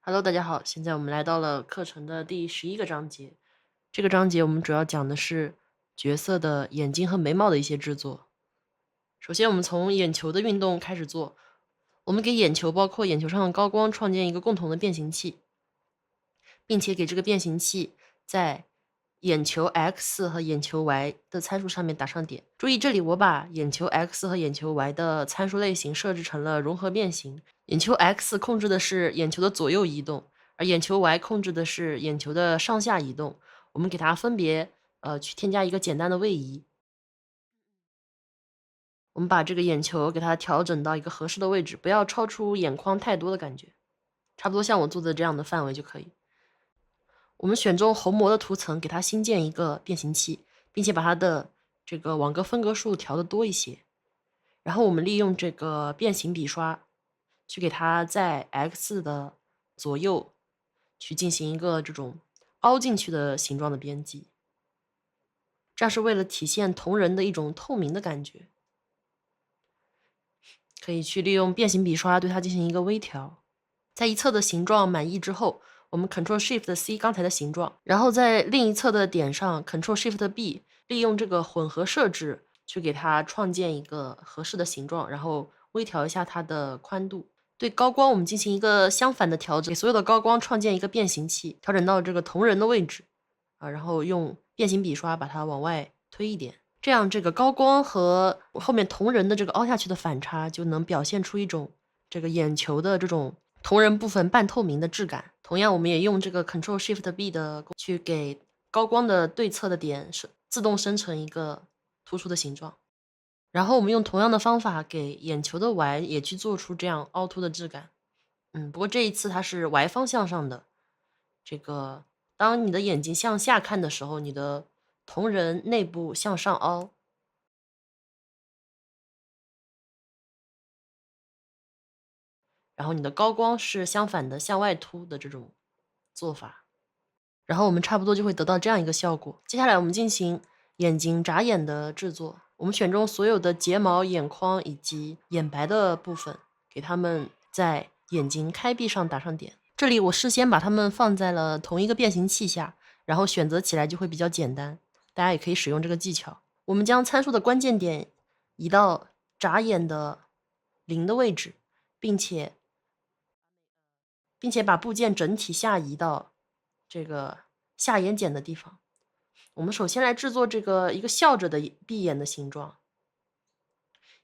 Hello，大家好，现在我们来到了课程的第11个章节。这个章节我们主要讲的是角色的眼睛和眉毛的一些制作。首先，我们从眼球的运动开始做。我们给眼球包括眼球上的高光创建一个共同的变形器，并且给这个变形器在眼球 X 和眼球 Y 的参数上面打上点。注意，这里我把眼球 X 和眼球 Y 的参数类型设置成了融合变形。眼球 X 控制的是眼球的左右移动，而眼球 Y 控制的是眼球的上下移动。我们给它分别去添加一个简单的位移。我们把这个眼球给它调整到一个合适的位置，不要超出眼眶太多的感觉，差不多像我做的这样的范围就可以。我们选中虹膜的涂层，给它新建一个变形器，并且把它的这个网格分割数调的多一些。然后我们利用这个变形笔刷，去给它在 X 的左右去进行一个这种凹进去的形状的编辑，这样是为了体现瞳仁的一种透明的感觉。可以去利用变形笔刷对它进行一个微调。在一侧的形状满意之后，我们 Ctrl+Shift+C 刚才的形状，然后在另一侧的点上 Ctrl+Shift+B，利用这个混合设置去给它创建一个合适的形状，然后微调一下它的宽度。对高光我们进行一个相反的调整，给所有的高光创建一个变形器，调整到这个瞳仁的位置然后用变形笔刷把它往外推一点。这样这个高光和后面瞳仁的这个凹下去的反差，就能表现出一种这个眼球的这种瞳仁部分半透明的质感。同样，我们也用这个 Ctrl+Shift+B 的去给高光的对侧的点自动生成一个突出的形状。然后我们用同样的方法给眼球的 Y 也去做出这样凹凸的质感。不过这一次它是 Y 方向上的。这个当你的眼睛向下看的时候，你的瞳仁内部向上凹。然后你的高光是相反的向外凸的这种做法，然后我们差不多就会得到这样一个效果。接下来我们进行眼睛眨眼的制作，我们选中所有的睫毛、眼眶以及眼白的部分，给它们在眼睛开闭上打上点。这里我事先把它们放在了同一个变形器下，然后选择起来就会比较简单，大家也可以使用这个技巧。我们将参数的关键点移到眨眼的0的位置，并且把部件整体下移到这个下眼睑的地方。我们首先来制作这个一个笑着的闭眼的形状，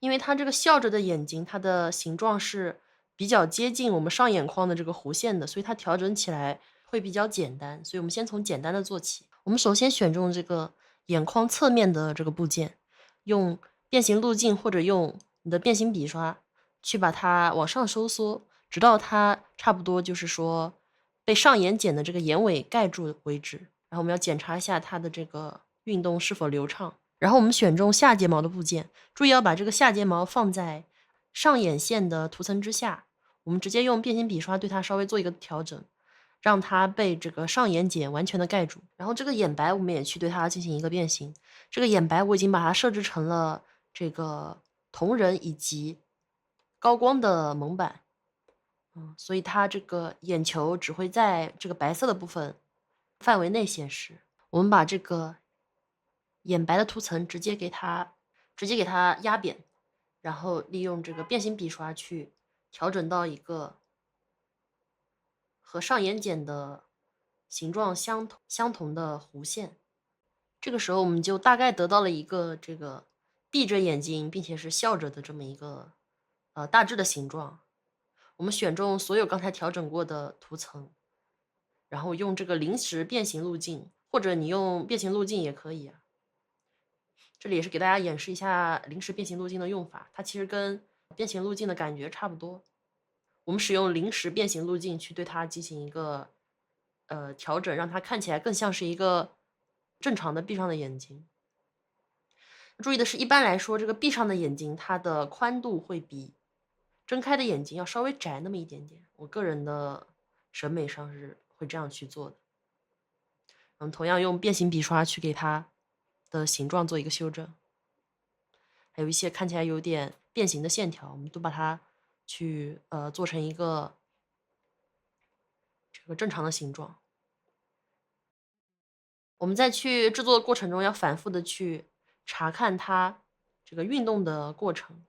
因为它这个笑着的眼睛，它的形状是比较接近我们上眼眶的这个弧线的，所以它调整起来会比较简单。所以我们先从简单的做起。我们首先选中这个眼眶侧面的这个部件，用变形路径或者用你的变形笔刷去把它往上收缩，直到它差不多就是说被上眼睑的这个眼尾盖住为止。然后我们要检查一下它的这个运动是否流畅。然后我们选中下睫毛的部件，注意要把这个下睫毛放在上眼线的涂层之下。我们直接用变形笔刷对它稍微做一个调整，让它被这个上眼睑完全的盖住。然后这个眼白我们也去对它进行一个变形。这个眼白我已经把它设置成了这个瞳仁以及高光的蒙版。所以它这个眼球只会在这个白色的部分范围内显示。我们把这个眼白的涂层直接给它压扁，然后利用这个变形笔刷去调整到一个和上眼睑的形状相同的弧线。这个时候我们就大概得到了一个这个闭着眼睛并且是笑着的这么一个大致的形状。我们选中所有刚才调整过的涂层，然后用这个临时变形路径，或者你用变形路径也可以啊。这里也是给大家演示一下临时变形路径的用法，它其实跟变形路径的感觉差不多。我们使用临时变形路径去对它进行一个调整，让它看起来更像是一个正常的闭上的眼睛。注意的是，一般来说，这个闭上的眼睛它的宽度会比睁开的眼睛要稍微窄那么一点点。我个人的审美上是会这样去做的。同样用变形笔刷去给它的形状做一个修正，还有一些看起来有点变形的线条，我们都把它去做成一个这个正常的形状。我们在去制作的过程中，要反复的去查看它这个运动的过程，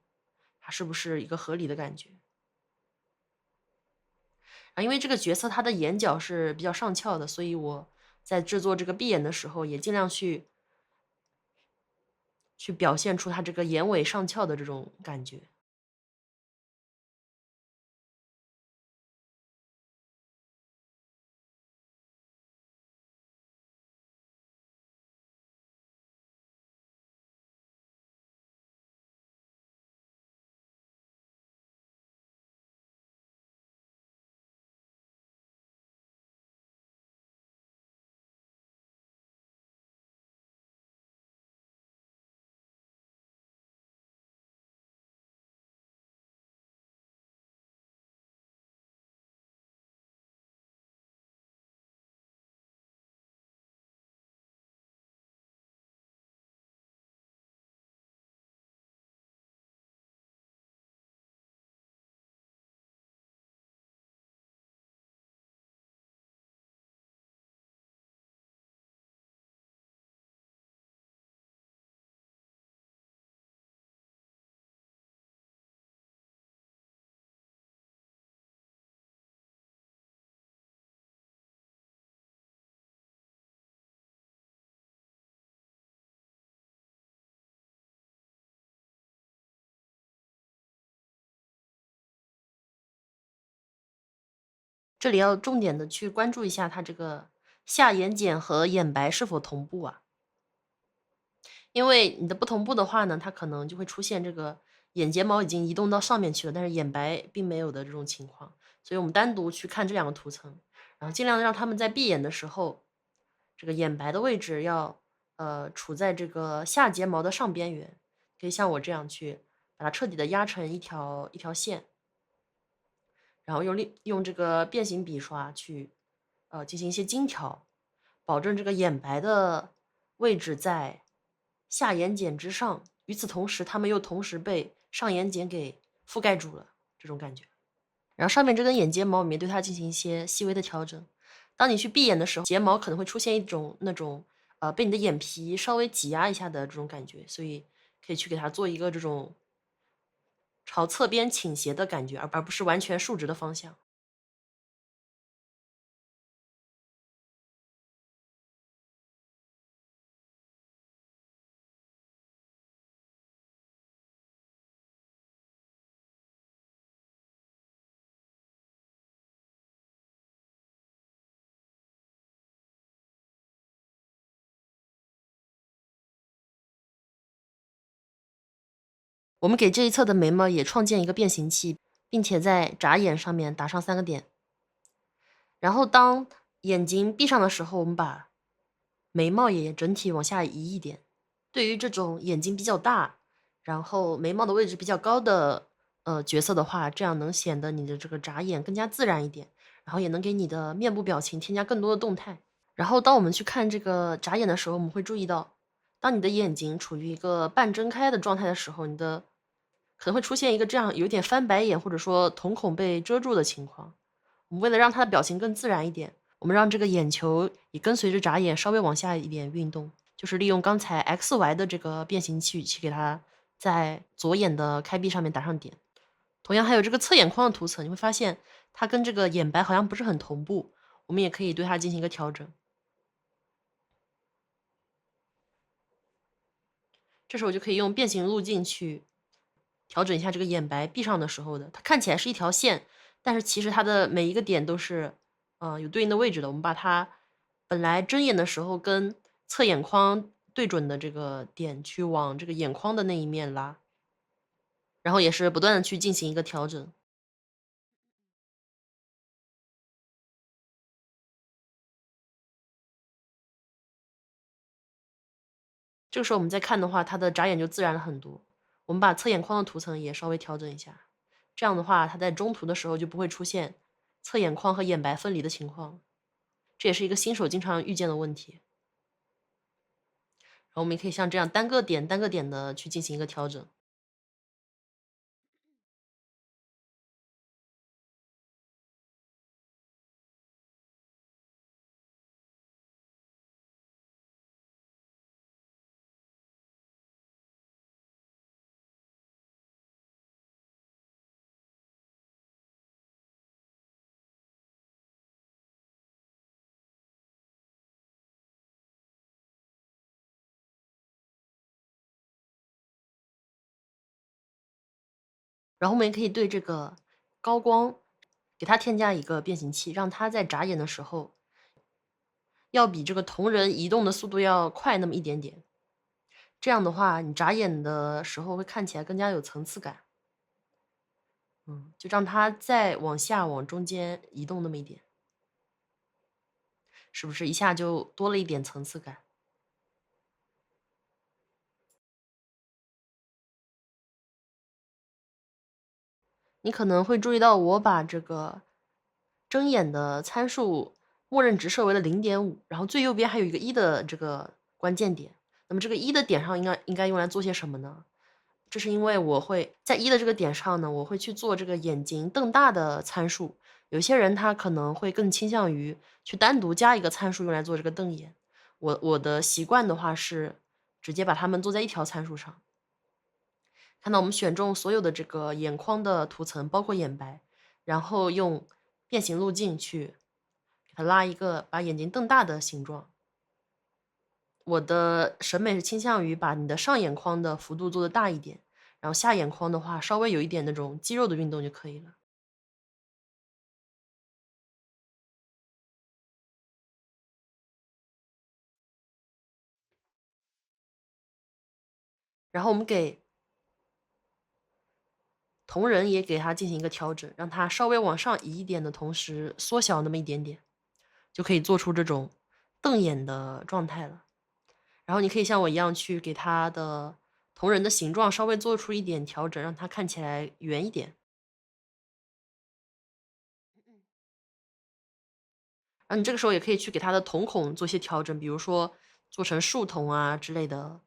它是不是一个合理的感觉。因为这个角色他的眼角是比较上翘的，所以我在制作这个闭眼的时候，也尽量去表现出他这个眼尾上翘的这种感觉。这里要重点的去关注一下它这个下眼睑和眼白是否同步啊。因为你的不同步的话呢，它可能就会出现这个眼睫毛已经移动到上面去了，但是眼白并没有的这种情况。所以我们单独去看这两个图层，然后尽量让他们在闭眼的时候，这个眼白的位置要处在这个下睫毛的上边缘，可以像我这样去把它彻底的压成一条线，然后用这个变形笔刷去进行一些精调，保证这个眼白的位置在下眼睑之上，与此同时，它们又同时被上眼睑给覆盖住了，这种感觉。然后上面这根眼睫毛，我们也对它进行一些细微的调整。当你去闭眼的时候，睫毛可能会出现一种那种被你的眼皮稍微挤压一下的这种感觉，所以可以去给它做一个这种朝侧边倾斜的感觉，而不是完全竖直的方向。我们给这一侧的眉毛也创建一个变形器，并且在眨眼上面打上3个点。然后当眼睛闭上的时候，我们把眉毛也整体往下移一点。对于这种眼睛比较大，然后眉毛的位置比较高的角色的话，这样能显得你的这个眨眼更加自然一点，然后也能给你的面部表情添加更多的动态。然后当我们去看这个眨眼的时候，我们会注意到，当你的眼睛处于一个半睁开的状态的时候，你的可能会出现一个这样有点翻白眼，或者说瞳孔被遮住的情况。我们为了让他的表情更自然一点，我们让这个眼球也跟随着眨眼稍微往下一点运动，就是利用刚才 XY 的这个变形器去给它在左眼的开闭上面打上点。同样还有这个侧眼眶的图层，你会发现它跟这个眼白好像不是很同步，我们也可以对它进行一个调整。这时候就可以用变形路径去调整一下这个眼白闭上的时候的，它看起来是一条线，但是其实它的每一个点都是有对应的位置的。我们把它本来睁眼的时候跟侧眼眶对准的这个点去往这个眼眶的那一面拉，然后也是不断的去进行一个调整。这个时候我们再看的话，它的眨眼就自然了很多。我们把侧眼眶的图层也稍微调整一下，这样的话，它在中途的时候就不会出现侧眼眶和眼白分离的情况。这也是一个新手经常遇见的问题。然后我们也可以像这样单个点单个点的去进行一个调整。然后我们也可以对这个高光给它添加一个变形器，让它在眨眼的时候要比这个同人移动的速度要快那么一点点。这样的话，你眨眼的时候会看起来更加有层次感。就让它再往下往中间移动那么一点，是不是一下就多了一点层次感？你可能会注意到我把这个睁眼的参数默认值设为了0.5，然后最右边还有一个1的这个关键点。那么这个1的点上应该用来做些什么呢？这是因为我会在1的这个点上呢，我会去做这个眼睛瞪大的参数。有些人他可能会更倾向于去单独加一个参数用来做这个瞪眼。我的习惯的话是直接把它们做在一条参数上。看到我们选中所有的这个眼眶的涂层，包括眼白，然后用变形路径去给它拉一个把眼睛瞪大的形状。我的审美是倾向于把你的上眼眶的幅度做得大一点，然后下眼眶的话稍微有一点那种肌肉的运动就可以了。然后我们给瞳仁也给它进行一个调整，让它稍微往上移一点的同时缩小那么一点点，就可以做出这种瞪眼的状态了。然后你可以像我一样去给它的瞳仁的形状稍微做出一点调整，让它看起来圆一点。然后你这个时候也可以去给它的瞳孔做一些调整，比如说做成竖瞳啊之类的